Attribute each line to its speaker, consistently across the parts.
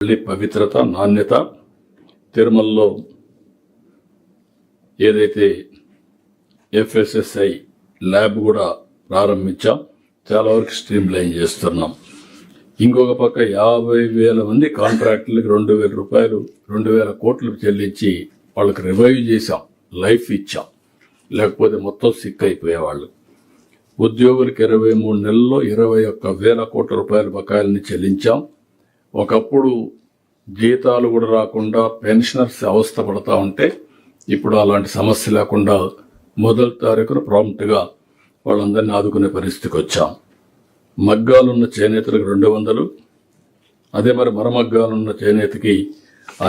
Speaker 1: పవిత్రత, నాణ్యత, తిరుమలలో ఏదైతే FSSAI ల్యాబ్ కూడా ప్రారంభించాం, చాలా వరకు స్ట్రీమ్ లైన్ చేస్తున్నాం. ఇంకొక పక్క 50,000 మంది కాంట్రాక్టులకు 2,000 రూపాయలు 2,000 కోట్లు చెల్లించి వాళ్ళకి రివైవ్ చేశాం, లైఫ్ ఇచ్చాం. లేకపోతే మొత్తం సిక్ అయిపోయేవాళ్ళు. ఉద్యోగులకు 23 నెలల్లో 21,000 కోట్ల రూపాయల బకాయిల్ని చెల్లించాం. ఒకప్పుడు జీతాలు కూడా రాకుండా పెన్షనర్స్ అవస్థ పడతా ఉంటే ఇప్పుడు అలాంటి సమస్య లేకుండా మొదటి తారీఖున ప్రాంప్ట్గా వాళ్ళందరినీ ఆదుకునే పరిస్థితికి వచ్చాం. మగ్గాలున్న చేనేతలకు 200, అదే మరి మరమగ్గాలున్న చేనేతకి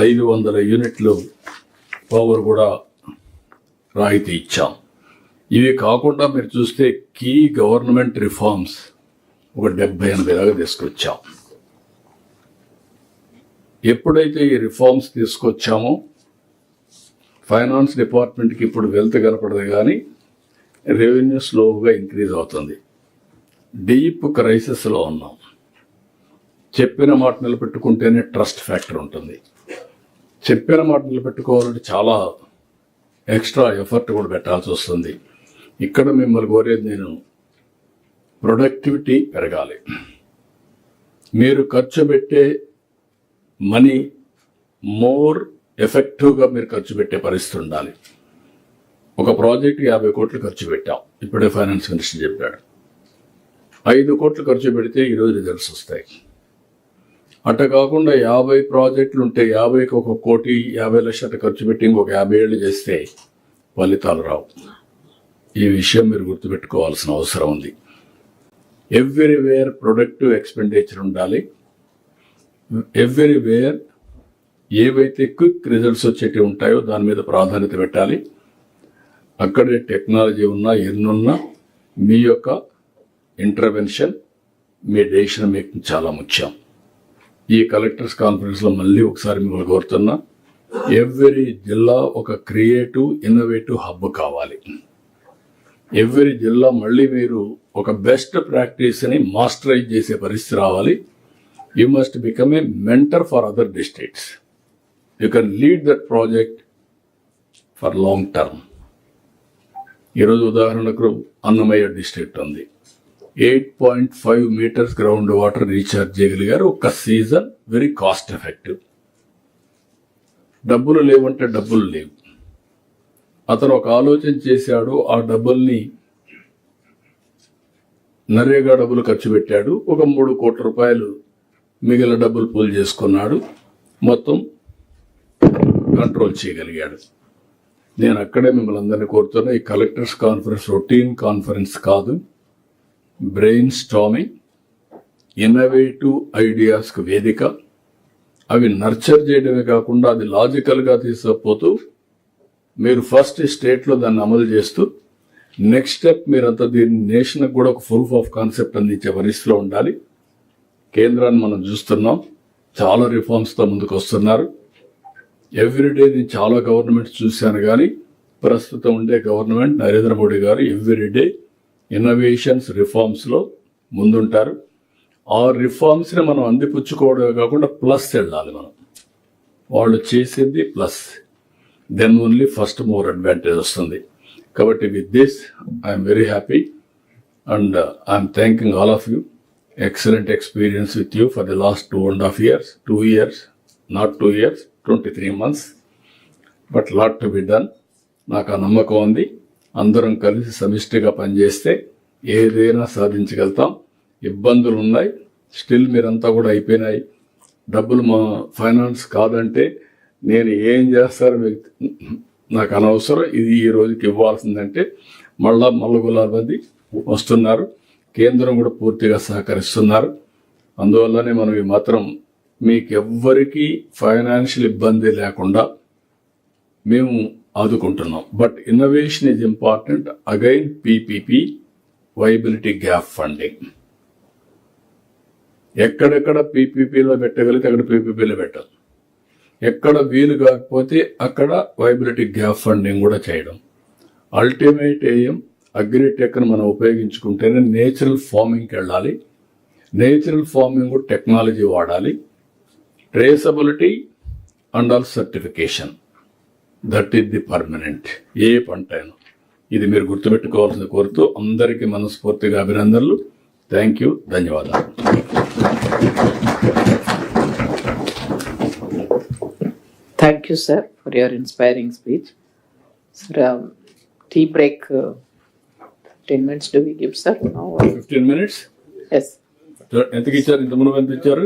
Speaker 1: 500 యూనిట్లు పవర్ కూడా రాయితీ ఇచ్చాం. ఇవి కాకుండా మీరు చూస్తే కీ గవర్నమెంట్ రిఫార్మ్స్ ఒక 70-80 దాకా తీసుకొచ్చాం. ఎప్పుడైతే ఈ రిఫార్మ్స్ తీసుకొచ్చామో ఫైనాన్స్ డిపార్ట్మెంట్కి ఇప్పుడు వెల్త్ కనపడదు, కానీ రెవెన్యూ స్లోగా ఇంక్రీజ్ అవుతుంది. డీప్ క్రైసిస్లో ఉన్నాం. చెప్పిన మాట నిలబెట్టుకుంటేనే ట్రస్ట్ ఫ్యాక్టర్ ఉంటుంది. చెప్పిన మాట నిలబెట్టుకోవాలంటే చాలా ఎక్స్ట్రా ఎఫర్ట్ కూడా పెట్టాల్సి వస్తుంది. ఇక్కడ మిమ్మల్ని కోరేది నేను, ప్రొడక్టివిటీ పెరగాలి. మీరు ఖర్చు పెట్టే మనీ మోర్ ఎఫెక్టివ్గా మీరు ఖర్చు పెట్టే పరిస్థితి ఉండాలి. ఒక ప్రాజెక్టు 50 కోట్లు ఖర్చు పెట్టాం, ఇప్పుడే ఫైనాన్స్ మినిస్టర్ చెప్పాడు. 5 కోట్లు ఖర్చు పెడితే ఈరోజు రిజల్ట్స్ వస్తాయి. అట్ట కాకుండా 50 ప్రాజెక్టులు ఉంటే 50కి 1 కోటి 50 లక్షలు ఖర్చు పెట్టి ఇంకొక 50 ఏళ్ళు చేస్తే ఫలితాలు రావు. ఈ విషయం మీరు గుర్తుపెట్టుకోవాల్సిన అవసరం ఉంది. ఎవ్రీవేర్ ప్రొడక్టివ్ ఎక్స్పెండిచర్ ఉండాలి. ఎవ్రీవేర్ ఏవైతే క్విక్ రిజల్ట్స్ వచ్చేటి ఉంటాయో దాని మీద ప్రాధాన్యత పెట్టాలి. అక్కడే టెక్నాలజీ ఉన్నా ఎన్నున్నా మీ యొక్క ఇంటర్వెన్షన్, మీ డెసిషన్ మేకింగ్ చాలా ముఖ్యం. ఈ కలెక్టర్స్ కాన్ఫరెన్స్లో మళ్ళీ ఒకసారి మిమ్మల్ని కోరుతున్నా, ఎవ్రీ జిల్లా ఒక క్రియేటివ్ ఇన్నోవేటివ్ హబ్ కావాలి. ఎవ్రీ జిల్లా మళ్ళీ మీరు ఒక బెస్ట్ ప్రాక్టీస్ని మాస్టరైజ్ చేసే పరిస్థితి రావాలి. You must become a mentor for other districts. You can lead that project for long term. ఈరోజు ఉదాహరణకు అన్నమయ్య డిస్ట్రిక్ట్ ఉంది. 8.5 మీటర్స్ గ్రౌండ్ వాటర్ రీఛార్జ్ చేయగలిగారు ఒక సీజన్. Very cost effective. డబ్బులు లేవంటే డబ్బులు లేవు. అతను ఒక ఆలోచన చేశాడు, ఆ డబ్బుల్ని నరేగా డబ్బులు ఖర్చు పెట్టాడు. ఒక 3 కోట్ల రూపాయలు మిగిలిన డబ్బులు పూల్ చేసుకున్నాడు. మొత్తం కంట్రోల్ చేయగలిగాడు. నేను అక్కడే మిమ్మల్ని అందరినీ కోరుతున్నా, ఈ కలెక్టర్స్ కాన్ఫరెన్స్ రొటీన్ కాన్ఫరెన్స్ కాదు, బ్రెయిన్ స్టామింగ్, ఇన్నోవేటివ్ ఐడియాస్కు వేదిక. అవి నర్చర్ చేయడమే కాకుండా అది లాజికల్గా తీసుకుపోతూ మీరు ఫస్ట్ స్టేట్లో దాన్ని అమలు చేస్తూ నెక్స్ట్ స్టెప్ మీరంతా దీన్ని నేషన్కి కూడా ఒక ప్రూఫ్ ఆఫ్ కాన్సెప్ట్ అందించే పరిస్థితిలో ఉండాలి. కేంద్రాన్ని మనం చూస్తున్నాం, చాలా రిఫార్మ్స్తో ముందుకు వస్తున్నారు. ఎవ్రీడే నేను చాలా గవర్నమెంట్స్ చూశాను, కానీ ప్రస్తుతం ఉండే గవర్నమెంట్ నరేంద్ర మోడీ గారు ఎవ్రీడే ఇన్నోవేషన్స్, రిఫార్మ్స్లో ముందుంటారు. ఆ రిఫార్మ్స్ని మనం అందిపుచ్చుకోవడమే కాకుండా ప్లస్ వెళ్ళాలి. మనం వాళ్ళు చేసింది plus, then only first more advantage వస్తుంది. కాబట్టి with this I'm very happy and I'm thanking all of you. Excellent experience with you for the last 2.5 years, 2 years, not 2 years, 23 months, but lot to be done. నాకు ఆ నమ్మకం ఉంది. అందరం కలిసి సమిష్టిగా పనిచేస్తే ఏదైనా సాధించగలుగుతాం. ఇబ్బందులు ఉన్నాయి, స్టిల్ మీరంతా కూడా అయిపోయినాయి. డబ్బులు మా ఫైనాన్స్ కాదంటే నేను ఏం చేస్తారో మీకు నాకు అనవసరం. ఇది ఈ రోజుకి ఇవ్వాల్సిందంటే మళ్ళా 4 మంది వస్తున్నారు. కేంద్రం కూడా పూర్తిగా సహకరిస్తున్నారు. అందువల్లనే మనం ఈ మాత్రం మీకెవ్వరికీ ఫైనాన్షియల్ ఇబ్బంది లేకుండా మేము ఆదుకుంటున్నాం. But innovation is important. Again PPP, viability gap funding. ఎక్కడెక్కడ PPPలో పెట్టగలిగితే అక్కడ PPPలో పెట్టాలి. ఎక్కడ వీలు కాకపోతే అక్కడ వైబిలిటీ గ్యాప్ ఫండింగ్ కూడా చేయడం. అల్టిమేట్ ఎయిమ్ అగ్రిటెక్ను మనం ఉపయోగించుకుంటేనే నేచురల్ ఫార్మింగ్కి వెళ్ళాలి. నేచురల్ ఫార్మింగ్ కూడా టెక్నాలజీ వాడాలి. Traceability and all certification, that is the permanent. ఏ పంట అయినా ఇది మీరు గుర్తుపెట్టుకోవాల్సింది కోరుతూ అందరికీ మనస్ఫూర్తిగా అభినందనలు. థ్యాంక్ యూ, ధన్యవాదాలు.
Speaker 2: Thank you, sir, for your inspiring speech. Sir, tea break, 10 minutes do we give, sir? No.
Speaker 1: 15 minutes.
Speaker 2: Yes.
Speaker 1: ఎంతకి ఇచ్చారు? ఇంత ముందు ఎంత ఇచ్చారు?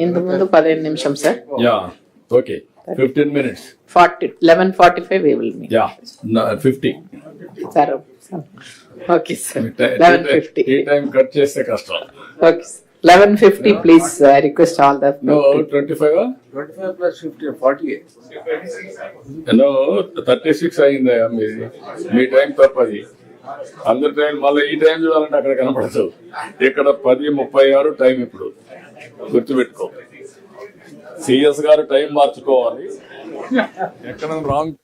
Speaker 2: ఇంత ముందు 15 నిమిషం, sir.
Speaker 1: Yeah, okay. 15 minutes.
Speaker 2: 11:45 we will meet.
Speaker 1: Yeah, 50.
Speaker 2: Sir, okay, sir. 11:50.
Speaker 1: ఈ టైం కట్ చేస్తే కష్టం.
Speaker 2: Okay, sir. 11:50, please. I request all the.
Speaker 1: No, 25.
Speaker 3: 25 plus 50, 48.
Speaker 1: No, 36 అయిందా మీది? మీ టైం తప్పది. అందరి టైం మళ్ళీ ఈ టైం చూడాలంటే అక్కడ కనపడదు. ఇక్కడ 10:36 టైం. ఇప్పుడు గుర్తుపెట్టుకో, సిఎస్ గారు టైం మార్చుకోవాలి. ఎక్కడ రాంగ్